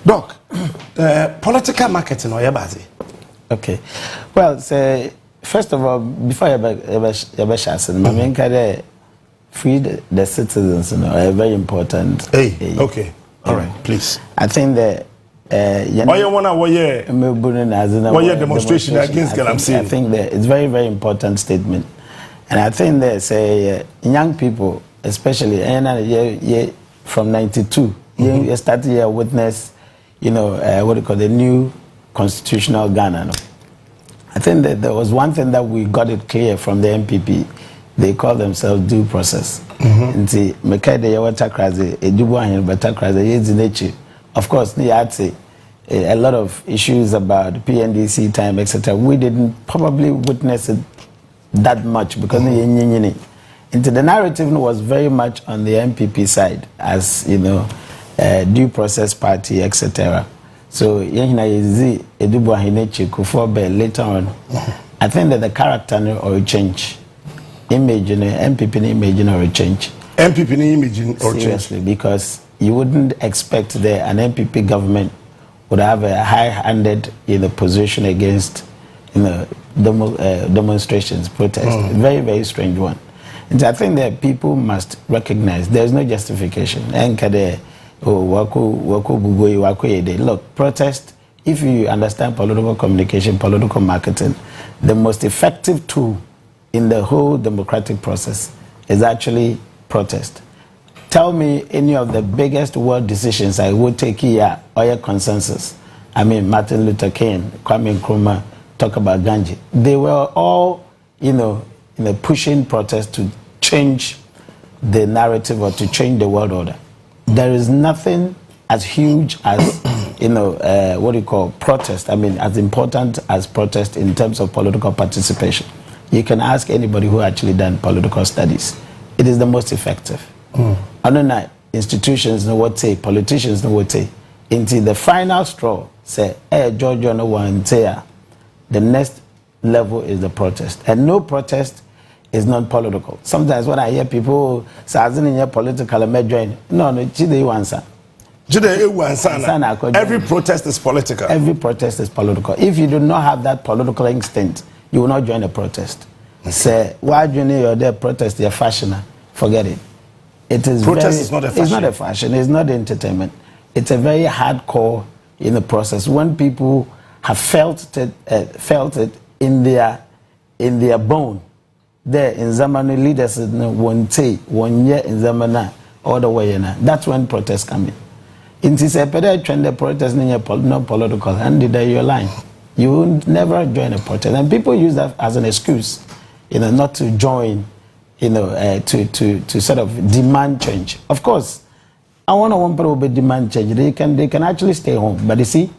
Doc, political marketing or yabazi? Okay. Well, say, first of all, before you free the citizens, are very important. Hey, okay. All right, please. I think that demonstration against Galamsey. I think that it's very, very important statement. And I think that say young people, especially from 92, you started to witness, what do you call the new constitutional Ghana. No? I think that there was one thing that we got it clear from the MPP. They call themselves due process. Of course, I'd say a lot of issues about PNDC time, etc. We didn't probably witness it that much because the narrative was very much on the MPP side, as due process party, etc. So later on, I think that the character or change, image, MPP image or change. MPP image or change. Seriously, because you wouldn't expect an MPP government would have a high-handed position against demonstrations, protests. Very, very strange one. And I think that people must recognize there's no justification. Look, protest, if you understand political communication, political marketing, the most effective tool in the whole democratic process is actually protest. Tell me any of the biggest world decisions I would take here or a consensus. I mean, Martin Luther King, Kwame Nkrumah, talk about Gandhi. They were all, pushing protest to change the narrative or to change the world order. There is nothing as huge as, what do you call protest. I mean, as important as protest in terms of political participation. You can ask anybody who actually done political studies. It is the most effective. Other institutions know what say, politicians know what say. Until the final straw, say, George, no one say, the next level is the protest. And no protest is non-political. Sometimes when I hear people say, "As political, I may join." No, answer. Every protest is political. Every protest is political. If you do not have that political instinct, you will not join a protest. Say, why joining your day protest? You're fashioner. Forget it. It is protest is not a fashion. It's not a fashion. It's not entertainment. It's a very hardcore in the process. When people have felt it in their bone, there in Zamani leaders won't say 1 year in Zamana all the way. That's when protests come in. It is a better trend. The protest is not political, and you're lying. You will never join a protest, and people use that as an excuse, not to join. To sort of demand change. Of course, I want to demand change. They can actually stay home. But you see,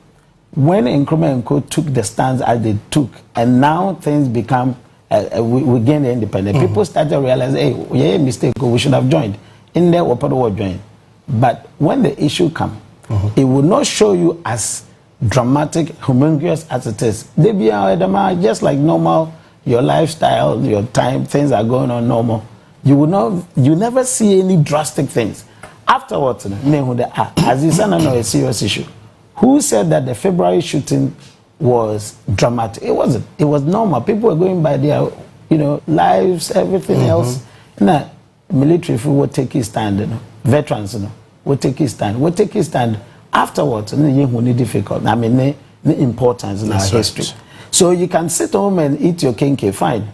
when Nkrumah and Co took the stance as they took, and now things become, we gain the independence. People start to realize, hey, yeah, mistake. We should have joined. In there, we'll join. But when the issue comes, it will not show you as dramatic, humongous as it is. They be just like normal. Your lifestyle, your time, things are going on normal. You never see any drastic things. Afterwards, as you said, a serious issue. Who said that the February shooting was dramatic? It wasn't. It was normal. People were going by their, lives, everything else. Now, military will take his stand. Veterans, will take his stand. Will take his stand. Afterwards, difficult. I mean, the importance in our history. So you can sit home and eat your kinky, fine.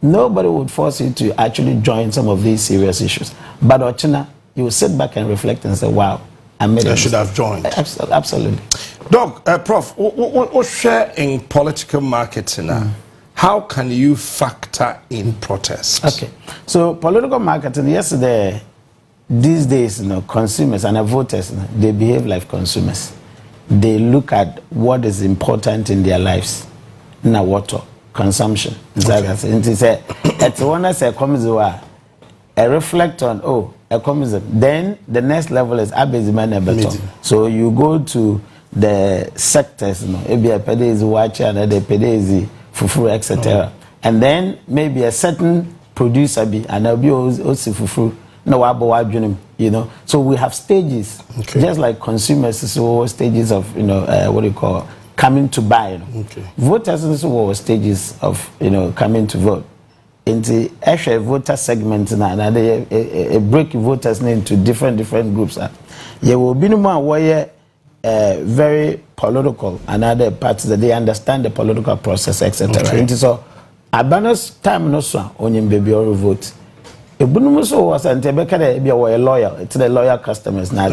Nobody would force you to actually join some of these serious issues. But Ochina, you will sit back and reflect and say, wow, I should have joined. Absolutely. Doc, Prof, what share in political marketing? How can you factor in protest? Okay. So political marketing, yesterday, these days, consumers and voters, they behave like consumers. They look at what is important in their lives. Na water consumption. It's one as a reflect on a communism. Then the next level is abezimane. So you go to the sectors, maybe a pedezi watch and a pedezi fufu, etc. And then maybe a certain producer be and a be osi fufu no wabo wajunim you know. So we have stages, just like consumers is stages of, you know, what do you call, coming to buy. You know? Voters is stages of, you know, coming to vote. Into actually voter segments now, and they break voters into different groups. You will be no more where very political and other parts that they understand the political process, etc. Into so abanos time no so only baby or vote. A bunumuso was and Tebeka be a lawyer, it's the lawyer customers now.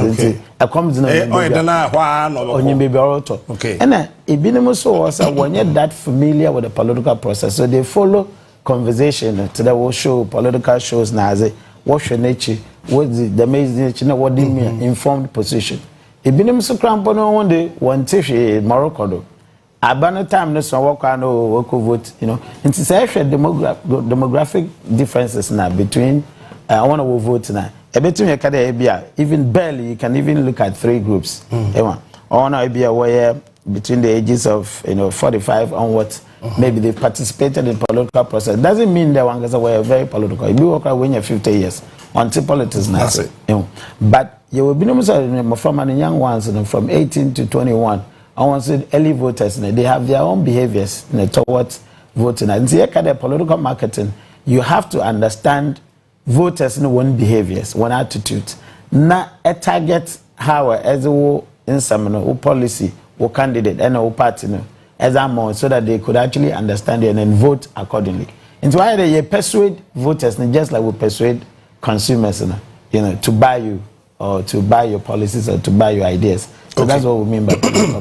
A comes in a baby or okay. And a binumuso was when you're that familiar with the political process, so they follow conversation to the show political shows now. What's your nature? What's the amazing nature? What do you mean? Informed position. A binumuso cramp on one day, one tish Morocco. Abana time no so work vote, you know. It's actually demographic differences now between I want to vote now. Even barely you can even look at 3 groups. I want to be aware between the ages of 45 onwards. Maybe they participated in political process. Doesn't mean they were very political. You work when you're 50 years until politics now. That's it. But you will be from young ones from 18 to 21. I want to say early voters, they have their own behaviors towards voting. And see, the political marketing, you have to understand voters' one behaviors, one attitude. Not a target how as in some policy or candidate and a party as a more so that they could actually understand it and then vote accordingly. And so why they persuade voters, just like we persuade consumers, to buy you or to buy your policies or to buy your ideas. So that's what we mean by